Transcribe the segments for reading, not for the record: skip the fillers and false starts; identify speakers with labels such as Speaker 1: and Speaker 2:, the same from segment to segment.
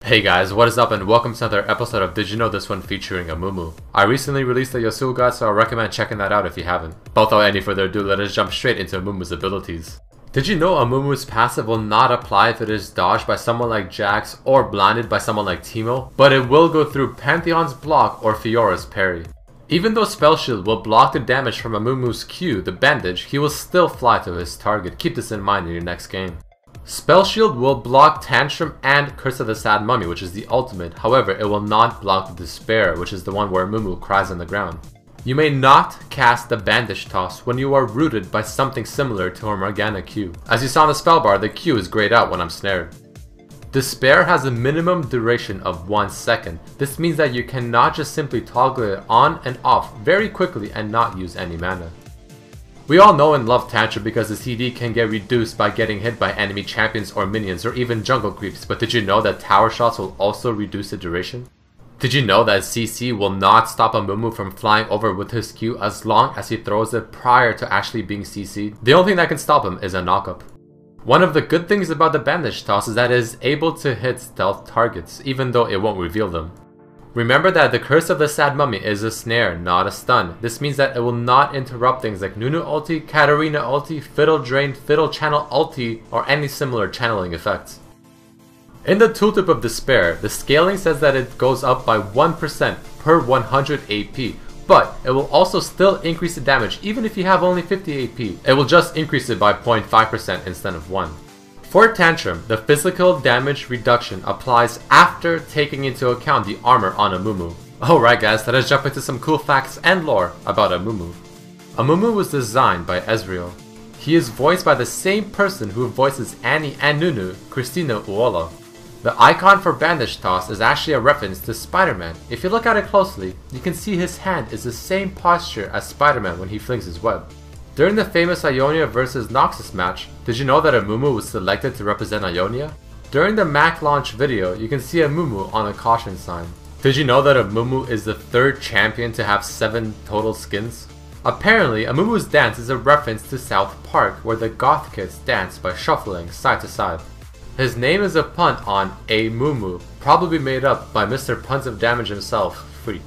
Speaker 1: Hey guys, what is up and welcome to another episode of Did You Know This One featuring Amumu. I recently released a Yasuo guide, so I recommend checking that out if you haven't. But without any further ado, let us jump straight into Amumu's abilities. Did you know Amumu's passive will not apply if it is dodged by someone like Jax or blinded by someone like Teemo, but it will go through Pantheon's block or Fiora's parry. Even though Spell Shield will block the damage from Amumu's Q, the bandage, he will still fly to his target. Keep this in mind in your next game. Spell Shield will block Tantrum and Curse of the Sad Mummy, which is the ultimate. However, it will not block the Despair, which is the one where Amumu cries on the ground. You may not cast the Bandage Toss when you are rooted by something similar to a Morgana Q. As you saw in the spell bar, the Q is grayed out when I'm snared. Despair has a minimum duration of 1 second. This means that you cannot just simply toggle it on and off very quickly and not use any mana. We all know and love Tantrum because the CD can get reduced by getting hit by enemy champions or minions or even jungle creeps, but did you know that tower shots will also reduce the duration? Did you know that CC will not stop Amumu from flying over with his Q as long as he throws it prior to actually being CC'd? The only thing that can stop him is a knockup. One of the good things about the Bandage Toss is that it is able to hit stealth targets, even though it won't reveal them. Remember that the Curse of the Sad Mummy is a snare, not a stun. This means that it will not interrupt things like Nunu ulti, Katarina ulti, Fiddle Drain, Fiddle Channel ulti, or any similar channeling effects. In the Tooltip of Despair, the scaling says that it goes up by 1% per 100 AP, but it will also still increase the damage even if you have only 50 AP. It will just increase it by 0.5% instead of 1. For Tantrum, the physical damage reduction applies after taking into account the armor on Amumu. Alright guys, let us jump into some cool facts and lore about Amumu. Amumu was designed by Ezreal. He is voiced by the same person who voices Annie and Nunu, Christina Uola. The icon for Bandage Toss is actually a reference to Spider-Man. If you look at it closely, you can see his hand is the same posture as Spider-Man when he flings his web. During the famous Ionia vs Noxus match, did you know that Amumu was selected to represent Ionia? During the Mac launch video, you can see Amumu on a caution sign. Did you know that Amumu is the third champion to have 7 total skins? Apparently, Amumu's dance is a reference to South Park, where the goth kids dance by shuffling side to side. His name is a pun on Amumu, probably made up by Mr. Puns of Damage himself, Freak.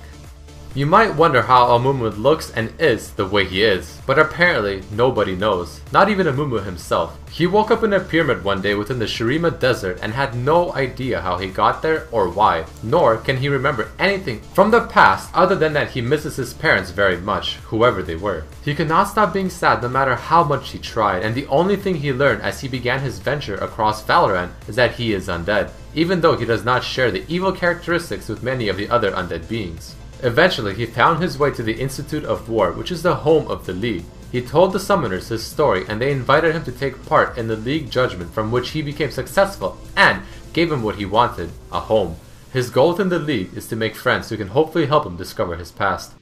Speaker 1: You might wonder how Amumu looks and is the way he is, but apparently nobody knows, not even Amumu himself. He woke up in a pyramid one day within the Shurima desert and had no idea how he got there or why, nor can he remember anything from the past other than that he misses his parents very much, whoever they were. He could not stop being sad no matter how much he tried, and the only thing he learned as he began his venture across Valorant is that he is undead, even though he does not share the evil characteristics with many of the other undead beings. Eventually, he found his way to the Institute of War, which is the home of the League. He told the summoners his story and they invited him to take part in the League judgment, from which he became successful and gave him what he wanted, a home. His goal within the League is to make friends who can hopefully help him discover his past.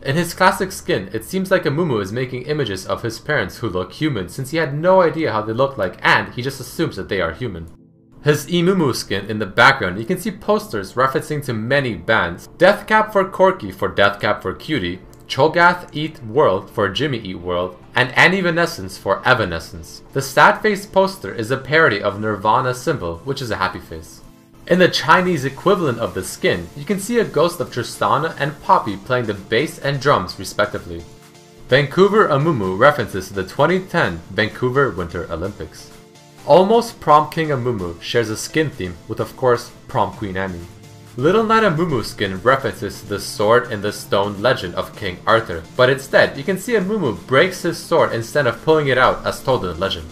Speaker 1: In his classic skin, it seems like Amumu is making images of his parents who look human, since he had no idea how they look like and he just assumes that they are human. His Amumu skin in the background, you can see posters referencing to many bands. Deathcap for Corky for Deathcap for Cutie, Cho'Gath Eat World for Jimmy Eat World, and Evanescence for Evanescence. The sad face poster is a parody of Nirvana's symbol, which is a happy face. In the Chinese equivalent of the skin, you can see a ghost of Tristana and Poppy playing the bass and drums respectively. Vancouver Amumu references to the 2010 Vancouver Winter Olympics. Almost Prom King Amumu shares a skin theme with, of course, Prom Queen Annie. Little Knight Amumu skin references to the Sword in the Stone legend of King Arthur, but instead you can see Amumu breaks his sword instead of pulling it out as told in the legend.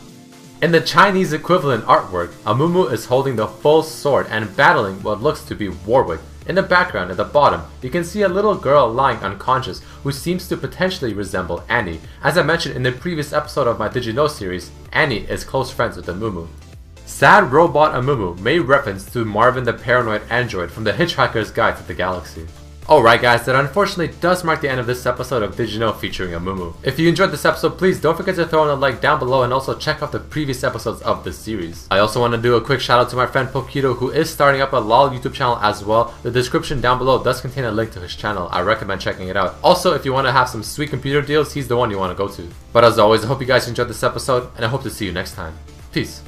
Speaker 1: In the Chinese equivalent artwork, Amumu is holding the full sword and battling what looks to be Warwick. In the background at the bottom, you can see a little girl lying unconscious who seems to potentially resemble Annie. As I mentioned in the previous episode of my Did You Know series, Annie is close friends with Amumu. Sad Robot Amumu may reference to Marvin the Paranoid Android from the Hitchhiker's Guide to the Galaxy. Alright guys, that unfortunately does mark the end of this episode of Did You Know featuring Amumu. If you enjoyed this episode, please don't forget to throw in a like down below and also check out the previous episodes of this series. I also want to do a quick shout out to my friend Pokito, who is starting up a LOL YouTube channel as well. The description down below does contain a link to his channel. I recommend checking it out. Also, if you want to have some sweet computer deals, he's the one you want to go to. But as always, I hope you guys enjoyed this episode and I hope to see you next time. Peace.